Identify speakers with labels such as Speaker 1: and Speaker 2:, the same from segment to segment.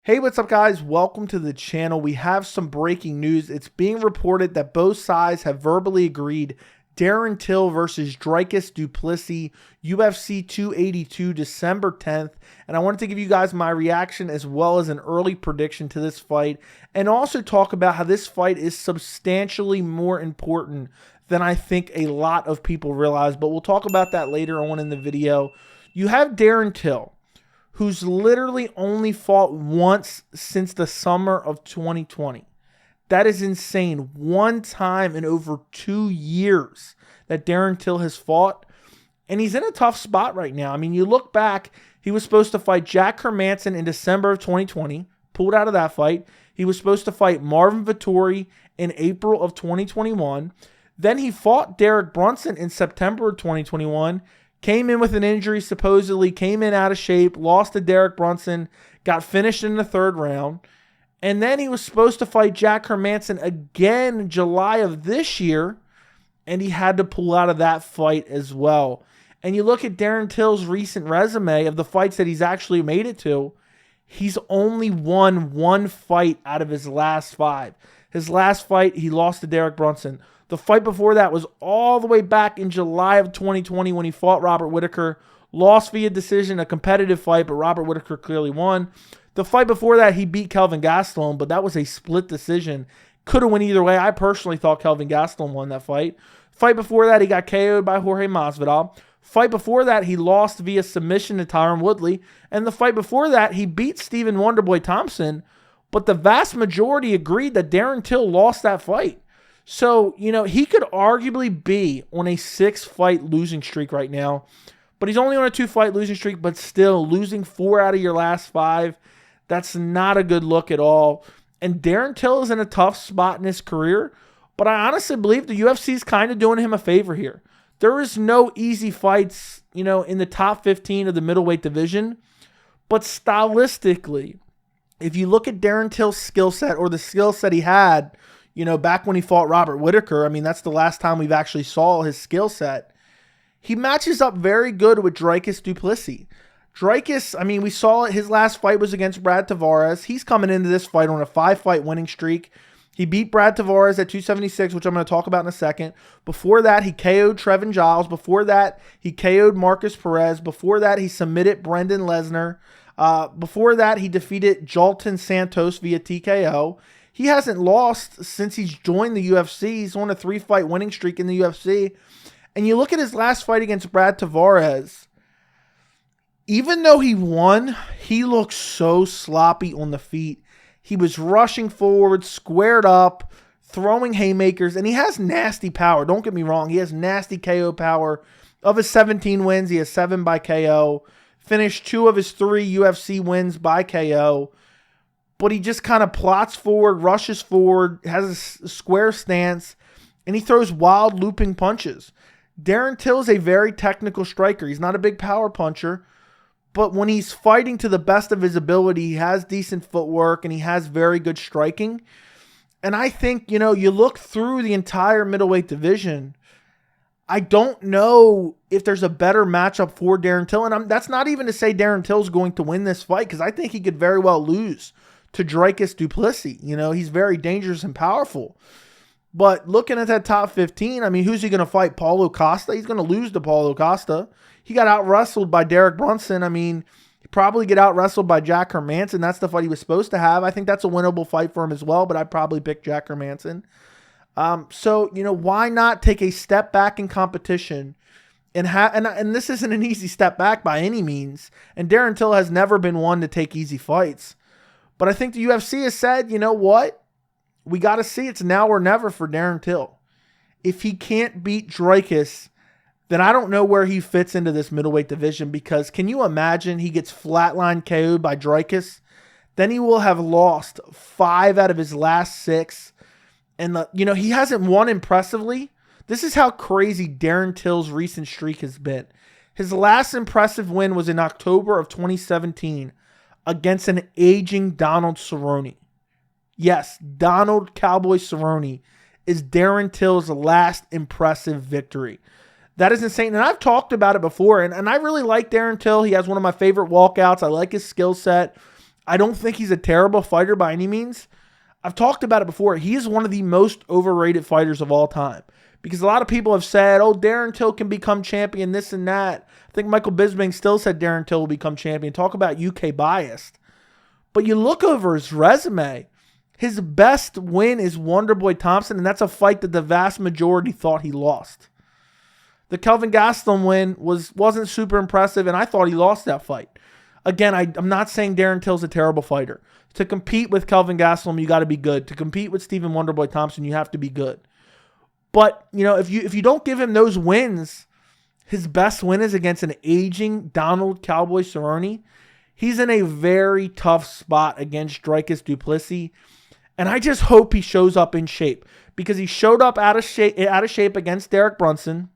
Speaker 1: Hey, what's up, guys? Welcome to the channel. We have some breaking news. It's being reported that both sides have verbally agreed Darren Till versus Dricus Du Plessis, UFC 282, December 10th. And I wanted to give you guys my reaction as well as an early prediction to this fight, and also talk about how this fight is substantially more important than I think a lot of people realize. But we'll talk about that later on in the video. You have Darren Till, who's literally only fought once since the summer of 2020. That is insane. One time in over 2 years that Darren Till has fought. And he's in a tough spot right now. I mean, you look back, he was supposed to fight Jack Hermansson in December of 2020, pulled out of that fight. He was supposed to fight Marvin Vettori in April of 2021. Then he fought Derek Brunson in September of 2021. Came in with an injury, supposedly, came in out of shape, lost to Derek Brunson, got finished in the third round. And then he was supposed to fight Jack Hermansson again in July of this year, and he had to pull out of that fight as well. And you look at Darren Till's recent resume of the fights that he's actually made it to, he's only won one fight out of his last 5. His last fight, he lost to Derek Brunson. The fight before that was all the way back in July of 2020 when he fought Robert Whitaker. Lost via decision, a competitive fight, but Robert Whitaker clearly won. The fight before that, he beat Kelvin Gastelum, but that was a split decision. Could have went either way. I personally thought Kelvin Gastelum won that fight. Fight before that, he got KO'd by Jorge Masvidal. Fight before that, he lost via submission to Tyron Woodley. And the fight before that, he beat Stephen Wonderboy Thompson. But the vast majority agreed that Darren Till lost that fight. So, he could arguably be on a 6-fight losing streak right now. But he's only on a 2-fight losing streak, but still losing 4 out of your last 5. That's not a good look at all. And Darren Till is in a tough spot in his career. But I honestly believe the UFC is kind of doing him a favor here. There is no easy fights, in the top 15 of the middleweight division. But stylistically, if you look at Darren Till's skill set, or the skill set he had, back when he fought Robert Whitaker, I mean, that's the last time we've actually saw his skill set. He matches up very good with Dricus Du Plessis. Dricus, I mean, we saw it. His last fight was against Brad Tavares. He's coming into this fight on a 5-fight winning streak. He beat Brad Tavares at 276, which I'm going to talk about in a second. Before that, he KO'd Trevin Giles. Before that, he KO'd Marcus Perez. Before that, he submitted Brendan Lesnar. Before that, he defeated Jolton Santos via TKO. He hasn't lost since he's joined the UFC. He's on a 3-fight winning streak in the UFC. And you look at his last fight against Brad Tavares, even though he won, he looked so sloppy on the feet. He was rushing forward, squared up, throwing haymakers, and he has nasty power. Don't get me wrong. He has nasty KO power. Of his 17 wins, he has 7 by KO. Finished 2 of his 3 UFC wins by KO. But he just kind of plots forward, rushes forward, has a square stance, and he throws wild looping punches. Darren Till is a very technical striker. He's not a big power puncher, but when he's fighting to the best of his ability, he has decent footwork and he has very good striking. And I think, you look through the entire middleweight division, I don't know if there's a better matchup for Darren Till. And that's not even to say Darren Till's going to win this fight, because I think he could very well lose to Dricus Du Plessis. He's very dangerous and powerful. But looking at that top 15, I mean, who's he going to fight? Paulo Costa? He's going to lose to Paulo Costa. He got out-wrestled by Derek Brunson. I mean, he'd probably get out-wrestled by Jack Hermansson. That's the fight he was supposed to have. I think that's a winnable fight for him as well, but I'd probably pick Jack Hermansson. So, why not take a step back in competition and this isn't an easy step back by any means. And Darren Till has never been one to take easy fights. But I think the UFC has said, you know what? We got to see it's now or never for Darren Till. If he can't beat Dricus, then I don't know where he fits into this middleweight division, because can you imagine he gets flatline KO'd by Dricus? Then he will have lost 5 out of his last 6. And, he hasn't won impressively. This is how crazy Darren Till's recent streak has been. His last impressive win was in October of 2017 against an aging Donald Cerrone. Yes, Donald Cowboy Cerrone is Darren Till's last impressive victory. That is insane. And I've talked about it before, and I really like Darren Till. He has one of my favorite walkouts. I like his skill set. I don't think he's a terrible fighter by any means. I've talked about it before. He is one of the most overrated fighters of all time. Because a lot of people have said, oh, Darren Till can become champion, this and that. I think Michael Bisping still said Darren Till will become champion. Talk about UK biased. But you look over his resume, his best win is Wonderboy Thompson, and that's a fight that the vast majority thought he lost. The Kelvin Gastelum win wasn't super impressive, and I thought he lost that fight. Again, I'm not saying Darren Till's a terrible fighter. To compete with Kelvin Gastelum, you got to be good. To compete with Stephen Wonderboy Thompson, you have to be good. But, if you don't give him those wins, his best win is against an aging Donald Cowboy Cerrone. He's in a very tough spot against Dricus Du Plessis. And I just hope he shows up in shape. Because he showed up out of shape against Derek Brunson.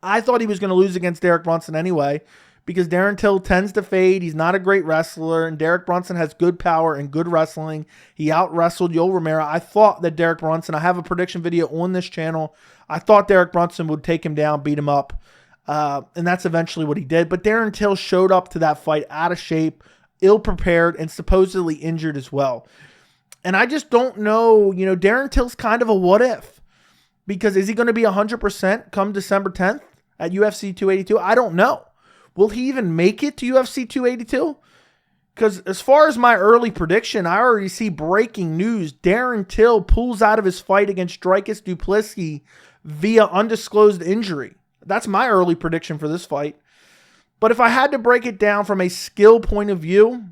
Speaker 1: I thought he was going to lose against Derek Brunson anyway. Because Darren Till tends to fade. He's not a great wrestler. And Derek Brunson has good power and good wrestling. He out-wrestled Yoel Romero. I thought that Derek Brunson, I have a prediction video on this channel. I thought Derek Brunson would take him down, beat him up. And that's eventually what he did. But Darren Till showed up to that fight out of shape, ill-prepared, and supposedly injured as well. And I just don't know. Darren Till's kind of a what-if. Because is he going to be 100% come December 10th at UFC 282? I don't know. Will he even make it to UFC 282? Because as far as my early prediction, I already see breaking news. Darren Till pulls out of his fight against Dricus Du Plessis via undisclosed injury. That's my early prediction for this fight. But if I had to break it down from a skill point of view,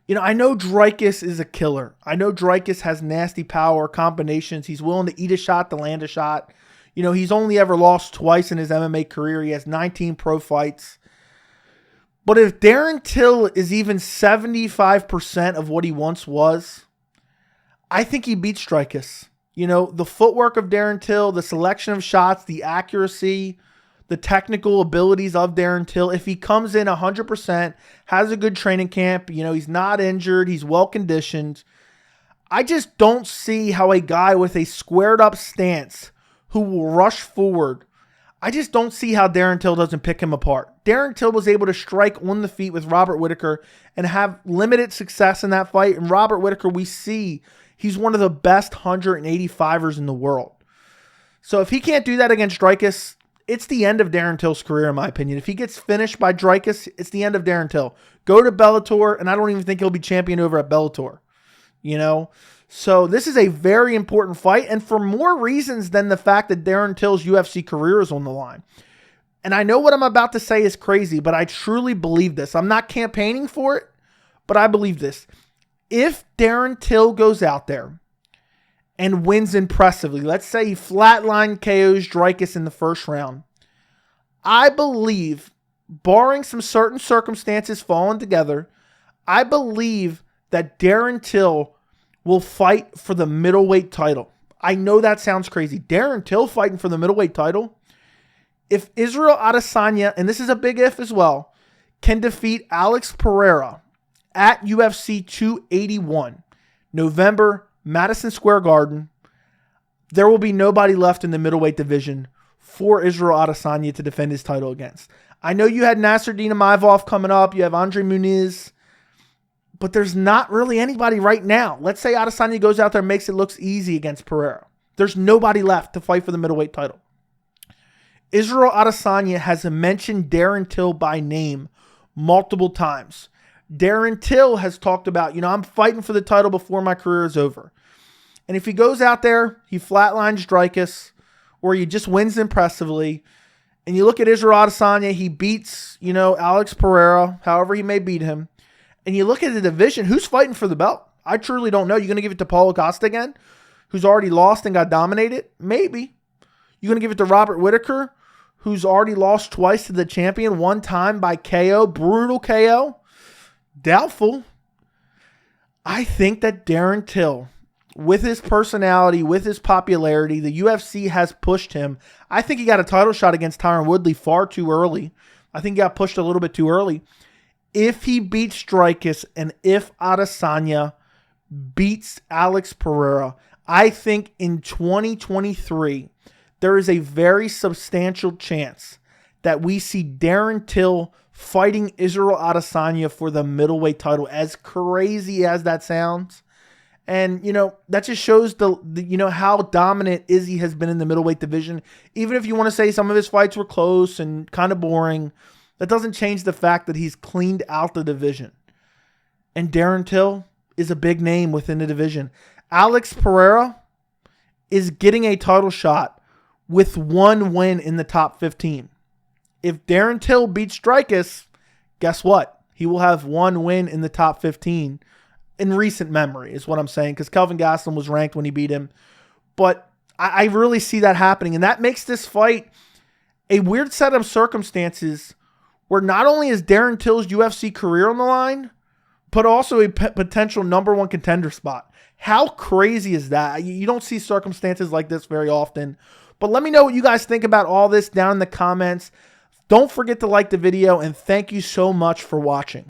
Speaker 1: I know Dricus is a killer. I know Dricus has nasty power, combinations. He's willing to eat a shot to land a shot. He's only ever lost twice in his MMA career. He has 19 pro fights. But if Darren Till is even 75% of what he once was, I think he beats Dricus. The footwork of Darren Till, the selection of shots, the accuracy, the technical abilities of Darren Till. If he comes in 100%, has a good training camp, he's not injured, he's well conditioned. I just don't see how a guy with a squared up stance who will rush forward, I just don't see how Darren Till doesn't pick him apart. Darren Till was able to strike on the feet with Robert Whittaker and have limited success in that fight. And Robert Whittaker, we see he's one of the best 185ers in the world. So if he can't do that against Dricus, it's the end of Darren Till's career, in my opinion. If he gets finished by Dricus, it's the end of Darren Till. Go to Bellator, and I don't even think he'll be champion over at Bellator. So this is a very important fight, and for more reasons than the fact that Darren Till's UFC career is on the line. And I know what I'm about to say is crazy, but I truly believe this. I'm not campaigning for it, but I believe this. If Darren Till goes out there and wins impressively, let's say he flatline KOs Dricus in the first round, I believe, barring some certain circumstances falling together, I believe that Darren Till will fight for the middleweight title. I know that sounds crazy. Darren Till fighting for the middleweight title. If Israel Adesanya, and this is a big if as well, can defeat Alex Pereira at UFC 281, November, Madison Square Garden, there will be nobody left in the middleweight division for Israel Adesanya to defend his title against. I know you had Nasruddin Imavov coming up. You have Andre Muniz. But there's not really anybody right now. Let's say Adesanya goes out there and makes it look easy against Pereira. There's nobody left to fight for the middleweight title. Israel Adesanya has mentioned Darren Till by name multiple times. Darren Till has talked about, I'm fighting for the title before my career is over. And if he goes out there, he flatlines Dricus, or he just wins impressively, and you look at Israel Adesanya, he beats, Alex Pereira, however he may beat him. And you look at the division, who's fighting for the belt? I truly don't know. You're going to give it to Paulo Costa again, who's already lost and got dominated? Maybe. You're going to give it to Robert Whittaker, who's already lost twice to the champion, one time by KO, brutal KO? Doubtful. I think that Darren Till, with his personality, with his popularity, the UFC has pushed him. I think he got a title shot against Tyron Woodley far too early. I think he got pushed a little bit too early. If he beats Dricus and if Adesanya beats Alex Pereira, I think in 2023, there is a very substantial chance that we see Darren Till fighting Israel Adesanya for the middleweight title, as crazy as that sounds. And, that just shows how dominant Izzy has been in the middleweight division. Even if you want to say some of his fights were close and kind of boring, that doesn't change the fact that he's cleaned out the division. And Darren Till is a big name within the division. Alex Pereira is getting a title shot with one win in the top 15. If Darren Till beats Dricus, guess what? He will have one win in the top 15 in recent memory, is what I'm saying, because Kelvin Gastelum was ranked when he beat him. But I really see that happening, and that makes this fight a weird set of circumstances where not only is Darren Till's UFC career on the line, but also a potential #1 contender spot. How crazy is that? You don't see circumstances like this very often. But let me know what you guys think about all this down in the comments. Don't forget to like the video, and thank you so much for watching.